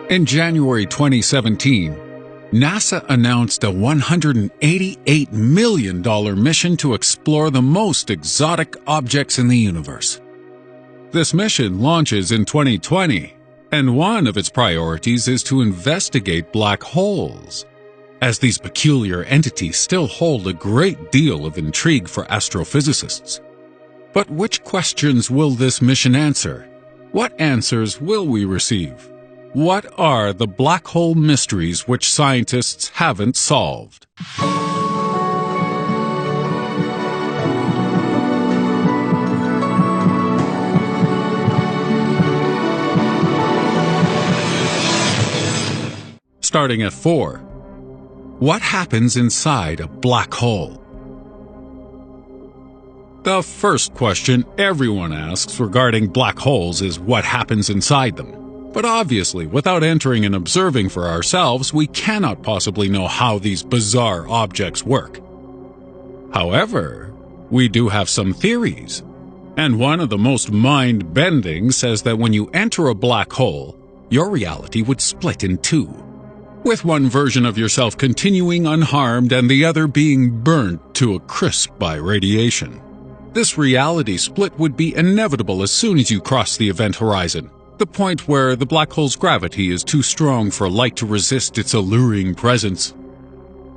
In January 2017, NASA announced a $188 million mission to explore the most exotic objects in the universe. This mission launches in 2020, and one of its priorities is to investigate black holes, as these peculiar entities still hold a great deal of intrigue for astrophysicists. But which questions will this mission answer? What answers will we receive? What are the black hole mysteries which scientists haven't solved? Starting at 4. What happens inside a black hole? The first question everyone asks regarding black holes is what happens inside them. But obviously, without entering and observing for ourselves, we cannot possibly know how these bizarre objects work. However, we do have some theories, and one of the most mind-bending says that when you enter a black hole, your reality would split in two, with one version of yourself continuing unharmed and the other being burnt to a crisp by radiation. This reality split would be inevitable as soon as you cross the event horizon, the point where the black hole's gravity is too strong for light to resist its alluring presence.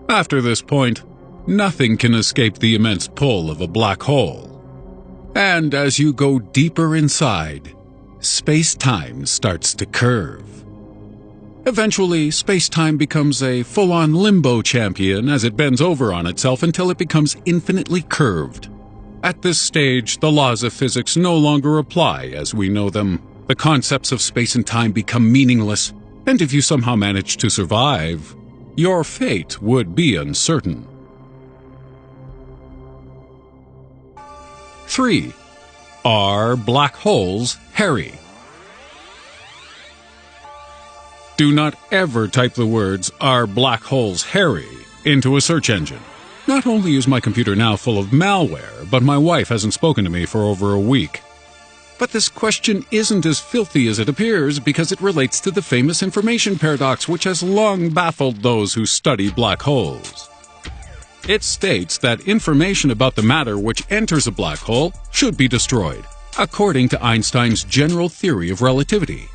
After this point, nothing can escape the immense pull of a black hole. And as you go deeper inside, space-time starts to curve. Eventually, space-time becomes a full-on limbo champion as it bends over on itself until it becomes infinitely curved. At this stage, the laws of physics no longer apply as we know them. The concepts of space and time become meaningless, and if you somehow manage to survive, your fate would be uncertain. 3. Are black holes hairy? Do not ever type the words, "Are black holes hairy?" into a search engine. Not only is my computer now full of malware, but my wife hasn't spoken to me for over a week. But this question isn't as filthy as it appears because it relates to the famous information paradox which has long baffled those who study black holes. It states that information about the matter which enters a black hole should be destroyed, according to Einstein's general theory of relativity.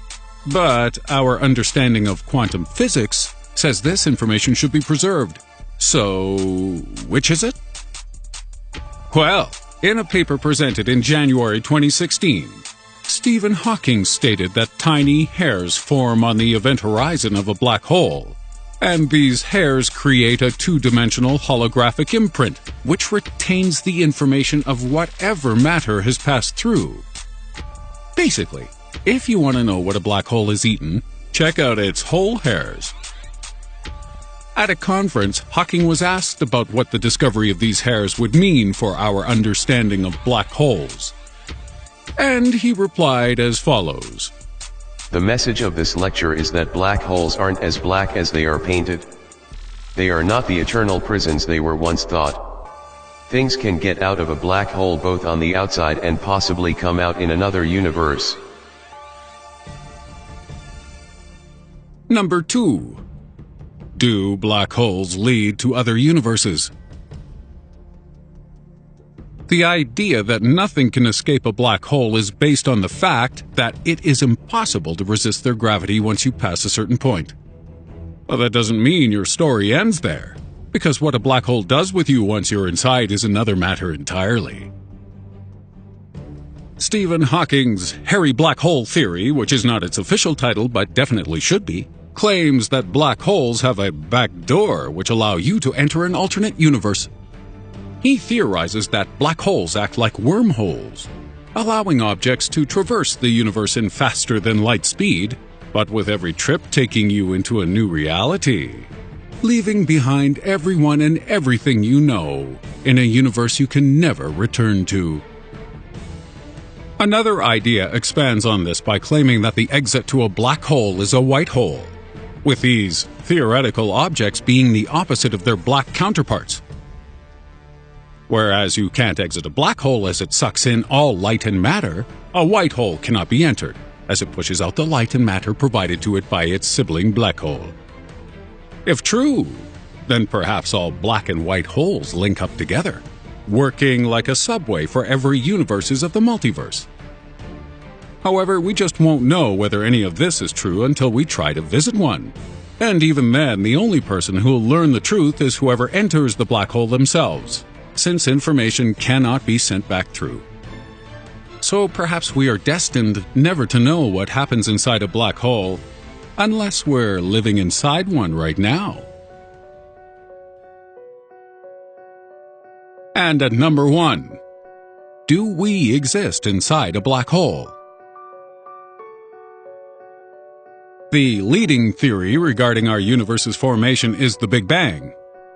But our understanding of quantum physics says this information should be preserved. So, which is it? Well, in a paper presented in January 2016, Stephen Hawking stated that tiny hairs form on the event horizon of a black hole, and these hairs create a two-dimensional holographic imprint, which retains the information of whatever matter has passed through. Basically, if you want to know what a black hole has eaten, check out its whole hairs. At a conference, Hawking was asked about what the discovery of these hairs would mean for our understanding of black holes. And he replied as follows. The message of this lecture is that black holes aren't as black as they are painted. They are not the eternal prisons they were once thought. Things can get out of a black hole both on the outside and possibly come out in another universe. Number 2. Do black holes lead to other universes? The idea that nothing can escape a black hole is based on the fact that it is impossible to resist their gravity once you pass a certain point. But that doesn't mean your story ends there, because what a black hole does with you once you're inside is another matter entirely. Stephen Hawking's hairy black hole theory, which is not its official title but definitely should be, claims that black holes have a back door which allow you to enter an alternate universe. He theorizes that black holes act like wormholes, allowing objects to traverse the universe in faster-than-light speed, but with every trip taking you into a new reality, leaving behind everyone and everything you know in a universe you can never return to. Another idea expands on this by claiming that the exit to a black hole is a white hole, with these theoretical objects being the opposite of their black counterparts. Whereas you can't exit a black hole as it sucks in all light and matter, a white hole cannot be entered, as it pushes out the light and matter provided to it by its sibling black hole. If true, then perhaps all black and white holes link up together, working like a subway for every universes of the multiverse. However, we just won't know whether any of this is true until we try to visit one. And even then, the only person who'll learn the truth is whoever enters the black hole themselves, since information cannot be sent back through. So perhaps we are destined never to know what happens inside a black hole, unless we're living inside one right now. And at number 1, do we exist inside a black hole? The leading theory regarding our universe's formation is the Big Bang.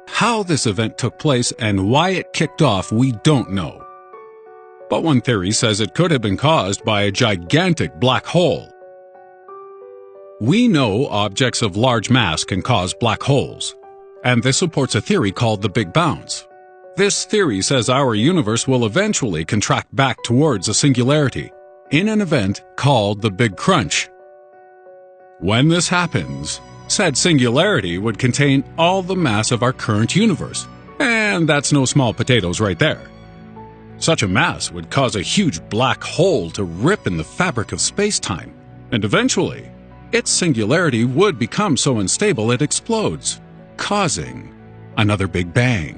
How this event took place and why it kicked off, we don't know. But one theory says it could have been caused by a gigantic black hole. We know objects of large mass can cause black holes, and this supports a theory called the Big Bounce. This theory says our universe will eventually contract back towards a singularity in an event called the Big Crunch. When this happens, said singularity would contain all the mass of our current universe, and that's no small potatoes right there. Such a mass would cause a huge black hole to rip in the fabric of space-time, and eventually, its singularity would become so unstable it explodes, causing another Big Bang.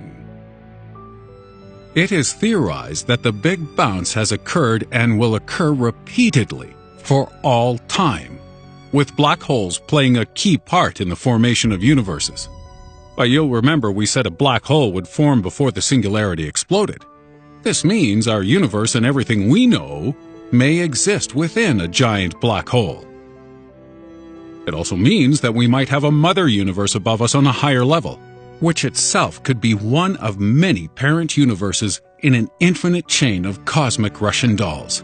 It is theorized that the Big Bounce has occurred and will occur repeatedly for all time, with black holes playing a key part in the formation of universes. But you'll remember we said a black hole would form before the singularity exploded. This means our universe and everything we know may exist within a giant black hole. It also means that we might have a mother universe above us on a higher level, which itself could be one of many parent universes in an infinite chain of cosmic Russian dolls.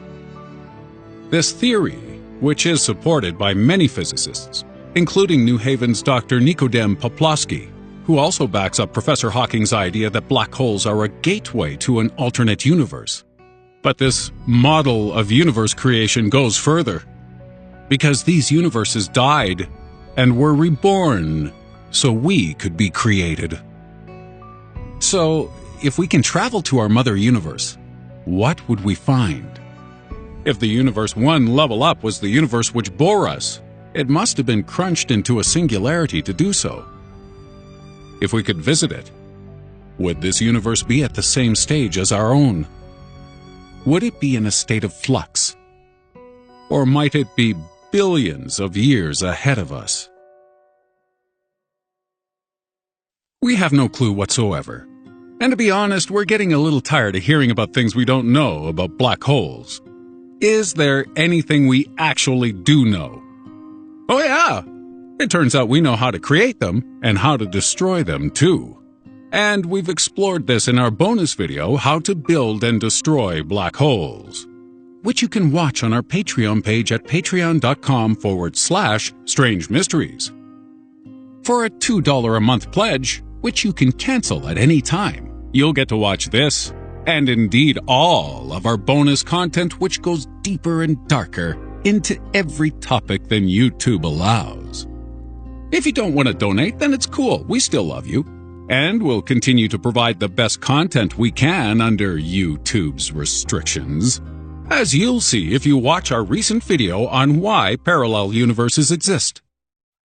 This theory, which is supported by many physicists, including New Haven's Dr. Nikodem Poplawski, who also backs up Professor Hawking's idea that black holes are a gateway to an alternate universe. But this model of universe creation goes further, because these universes died and were reborn so we could be created. So, if we can travel to our mother universe, what would we find? If the universe 1 level up was the universe which bore us, it must have been crunched into a singularity to do so. If we could visit it, would this universe be at the same stage as our own? Would it be in a state of flux? Or might it be billions of years ahead of us? We have no clue whatsoever. And to be honest, we're getting a little tired of hearing about things we don't know about black holes. Is there anything we actually do know? Oh yeah! It turns out we know how to create them and how to destroy them too. And we've explored this in our bonus video, How to Build and Destroy Black Holes, which you can watch on our Patreon page at patreon.com/Strange Mysteries. For a $2 a month pledge, which you can cancel at any time, you'll get to watch this, and indeed all of our bonus content, which goes deeper and darker into every topic than YouTube allows. If you don't want to donate, then it's cool. We still love you. And we'll continue to provide the best content we can under YouTube's restrictions, as you'll see if you watch our recent video on why parallel universes exist.